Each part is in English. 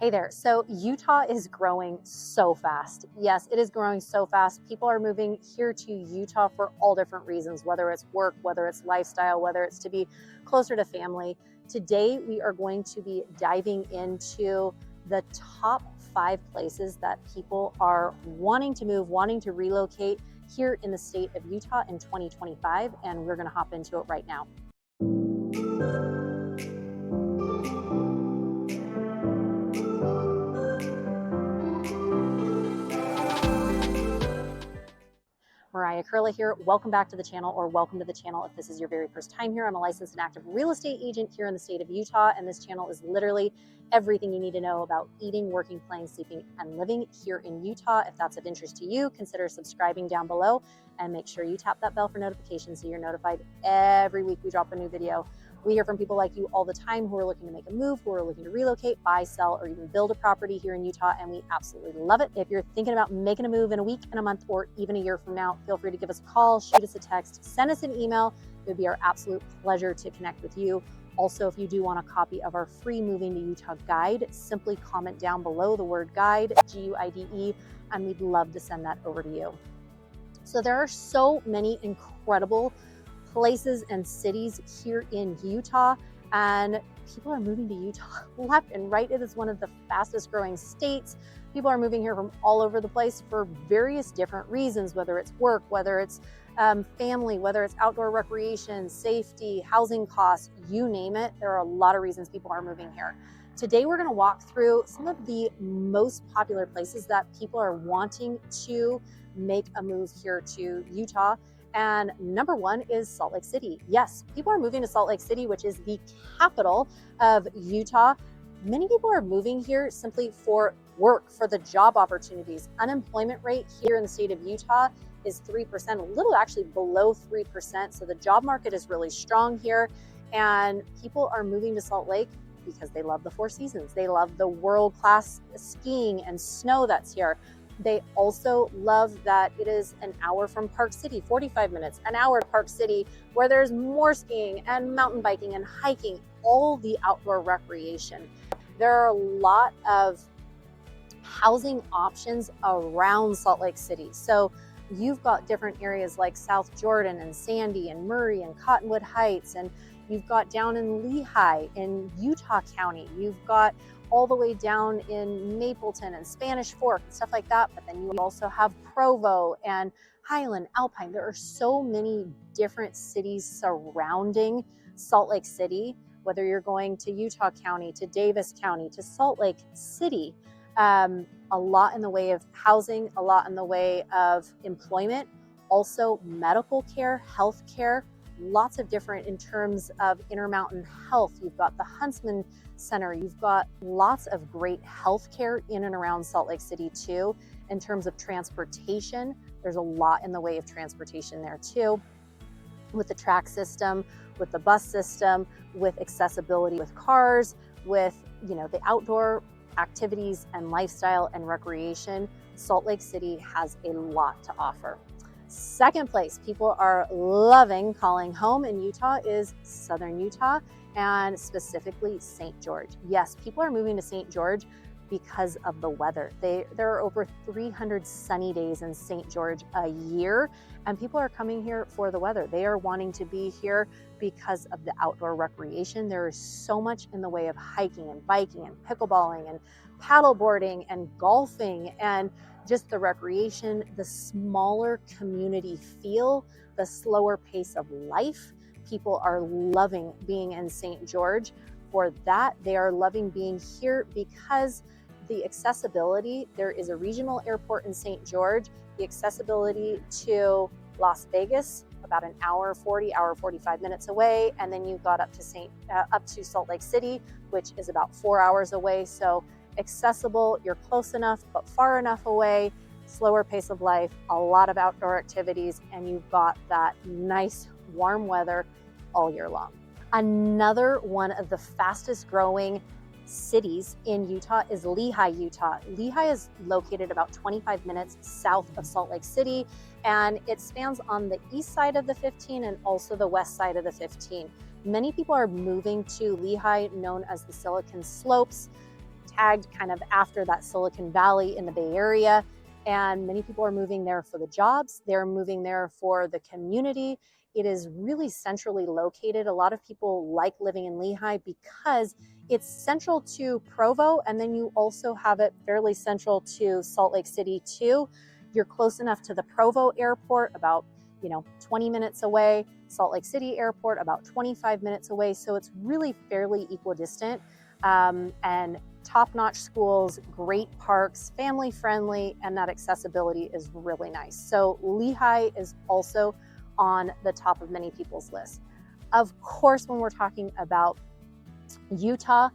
Hey there. So Utah is growing so fast. Yes, it is growing so fast. People are moving here to Utah for all different reasons, whether it's work, whether it's lifestyle, whether it's to be closer to family. Today, we are going to be diving into the top 5 places that people are wanting to move, wanting to relocate here in the state of Utah in 2025. And we're going to hop into it right now. Mariah Koehle here. Welcome back to the channel, or welcome to the channel if this is your very first time here. I'm a licensed and active real estate agent here in the state of Utah, and this channel is literally everything you need to know about eating, working, playing, sleeping, and living here in Utah. If that's of interest to you, consider subscribing down below and make sure you tap that bell for notifications so you're notified every week we drop a new video. We hear from people like you all the time who are looking to make a move, who are looking to relocate, buy, sell, or even build a property here in Utah, and we absolutely love it. If you're thinking about making a move in a week, in a month, or even a year from now, feel free to give us a call, shoot us a text, send us an email. It would be our absolute pleasure to connect with you. Also, if you do want a copy of our free Moving to Utah guide, simply comment down below the word guide, G-U-I-D-E, and we'd love to send that over to you. So there are so many incredible places and cities here in Utah, and people are moving to Utah left and right. It is one of the fastest growing states. People are moving here from all over the place for various different reasons, whether it's work, whether it's family, whether it's outdoor recreation, safety, housing costs, you name it. There are a lot of reasons people are moving here. Today, we're going to walk through some of the most popular places that people are wanting to make a move here to Utah. And number one is Salt Lake City. Yes, people are moving to Salt Lake City, which is the capital of Utah. Many people are moving here simply for work, for the job opportunities. Unemployment rate here in the state of Utah is 3%, a little actually below 3%. So the job market is really strong here. And people are moving to Salt Lake because they love the Four Seasons. They love the world-class skiing and snow that's here. They also love that it is an hour from Park City, 45 minutes, an hour to Park City, where there's more skiing and mountain biking and hiking, all the outdoor recreation. There are a lot of housing options around Salt Lake City. So you've got different areas like South Jordan and Sandy and Murray and Cottonwood Heights, and you've got down in Lehigh in Utah County. You've got all the way down in Mapleton and Spanish Fork and stuff like that. But then you also have Provo and Highland, Alpine. There are so many different cities surrounding Salt Lake City, whether you're going to Utah County, to Davis County, to Salt Lake City. A lot in the way of housing, a lot in the way of employment, also medical care, health care, lots of different in terms of Intermountain Health. You've got the Huntsman Center. You've got lots of great healthcare in and around Salt Lake City too. In terms of transportation, there's a lot in the way of transportation there too, with the track system, with the bus system, with accessibility with cars, with the outdoor activities and lifestyle and recreation. Salt Lake City has a lot to offer. Second place people are loving calling home in Utah is Southern Utah, and specifically St. George. Yes, people are moving to St. George because of the weather. There are over 300 sunny days in St. George a year, and people are coming here for the weather. They are wanting to be here because of the outdoor recreation. There is so much in the way of hiking and biking and pickleballing and paddleboarding and golfing and just the recreation, the smaller community feel, the slower pace of life. People are loving being in St. George. For that, they are loving being here because the accessibility, there is a regional airport in St. George, the accessibility to Las Vegas, about an hour 45 minutes away, and then you got up to Salt Lake City, which is about 4 hours away. So accessible, you're close enough but far enough away, slower pace of life, a lot of outdoor activities, and you've got that nice warm weather all year long. Another one of the fastest growing cities in Utah is Lehigh, Utah. Lehigh is located about 25 minutes south of Salt Lake City, and it spans on the east side of the 15 and also the west side of the 15. Many people are moving to Lehigh, known as the Silicon Slopes. tagged kind of after that Silicon Valley in the Bay Area. And many people are moving there for the jobs. They're moving there for the community. It is really centrally located. A lot of people like living in Lehi because it's central to Provo, and then you also have it fairly central to Salt Lake City too. You're close enough to the Provo airport, about 20 minutes away. Salt Lake City airport, about 25 minutes away. So it's really fairly equidistant. And top-notch schools, great parks, family friendly, and that accessibility is really nice. So Lehi is also on the top of many people's lists. Of course, when we're talking about Utah,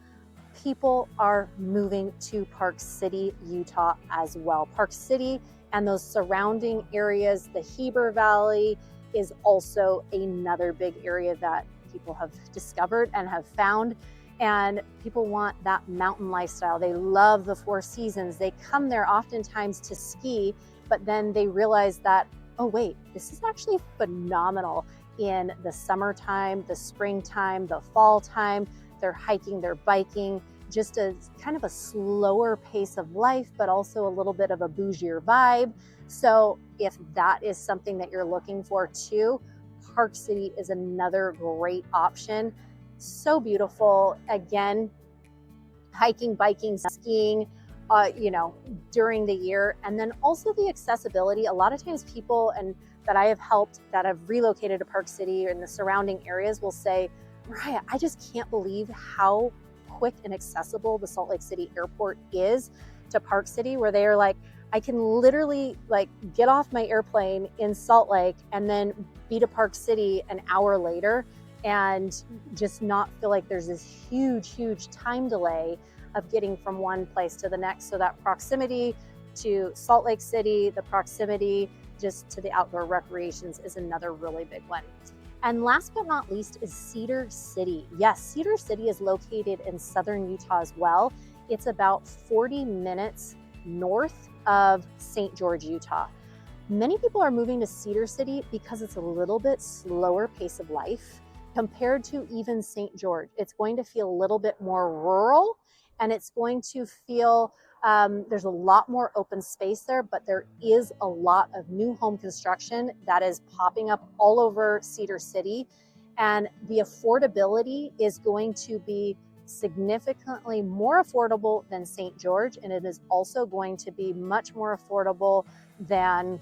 people are moving to Park City, Utah as well. Park City and those surrounding areas, the Heber Valley is also another big area that people have discovered and have found. And people want that mountain lifestyle. They love the Four Seasons. They come there oftentimes to ski, but then they realize that, oh wait, this is actually phenomenal in the summertime, the springtime, the fall time. They're hiking, they're biking, just a kind of a slower pace of life, but also a little bit of a bougier vibe. So if that is something that you're looking for too, Park City is another great option. So beautiful. Again, hiking, biking, skiing, during the year. And then also the accessibility. A lot of times people that I have helped that have relocated to Park City or in the surrounding areas will say, Mariah, I just can't believe how quick and accessible the Salt Lake City airport is to Park City, where they are like, I can literally get off my airplane in Salt Lake and then be to Park City an hour later and just not feel like there's this huge time delay of getting from one place to the next. So that proximity to Salt Lake City, the proximity just to the outdoor recreations is another really big one. And last but not least is Cedar City. Yes, Cedar City is located in southern Utah as well. It's about 40 minutes north of St. George, Utah. Many people are moving to Cedar City because it's a little bit slower pace of life compared to even St. George. It's going to feel a little bit more rural, and it's going to feel there's a lot more open space there, but there is a lot of new home construction that is popping up all over Cedar City. And the affordability is going to be significantly more affordable than St. George. And it is also going to be much more affordable than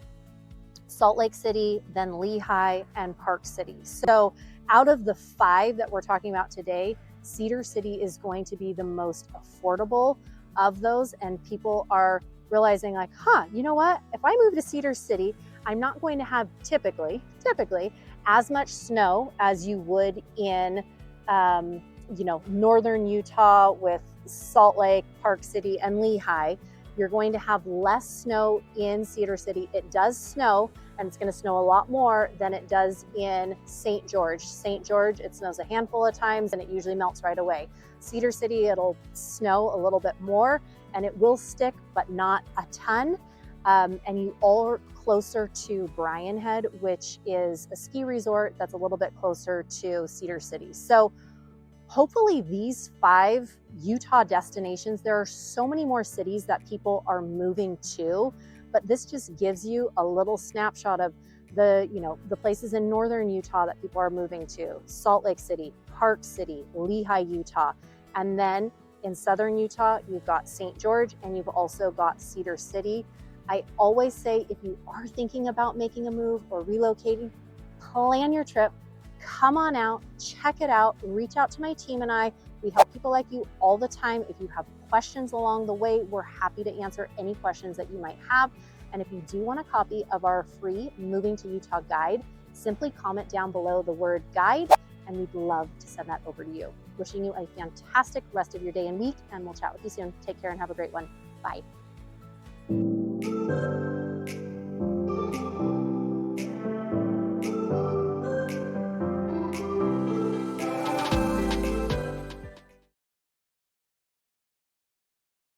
Salt Lake City, than Lehi, and Park City. So out of the 5 that we're talking about today, Cedar City is going to be the most affordable of those, and people are realizing you know what? If I move to Cedar City, I'm not going to have typically as much snow as you would in northern Utah with Salt Lake, Park City, and Lehi. You're going to have less snow in Cedar City. It does snow, and it's going to snow a lot more than it does in St. George. St. George, it snows a handful of times and it usually melts right away. Cedar City, it'll snow a little bit more and it will stick, but not a ton. And you are closer to Brian Head, which is a ski resort that's a little bit closer to Cedar City. So hopefully these 5 Utah destinations, there are so many more cities that people are moving to, but this just gives you a little snapshot of the places in northern Utah that people are moving to: Salt Lake City, Park City, Lehi, Utah. And then in southern Utah, you've got St. George and you've also got Cedar City. I always say, if you are thinking about making a move or relocating, plan your trip, come on out, check it out, reach out to my team and I. We help people like you all the time. If you have questions along the way, we're happy to answer any questions that you might have. And if you do want a copy of our free Moving to Utah guide, simply comment down below the word guide, and we'd love to send that over to you. Wishing you a fantastic rest of your day and week, and we'll chat with you soon. Take care and have a great one. Bye.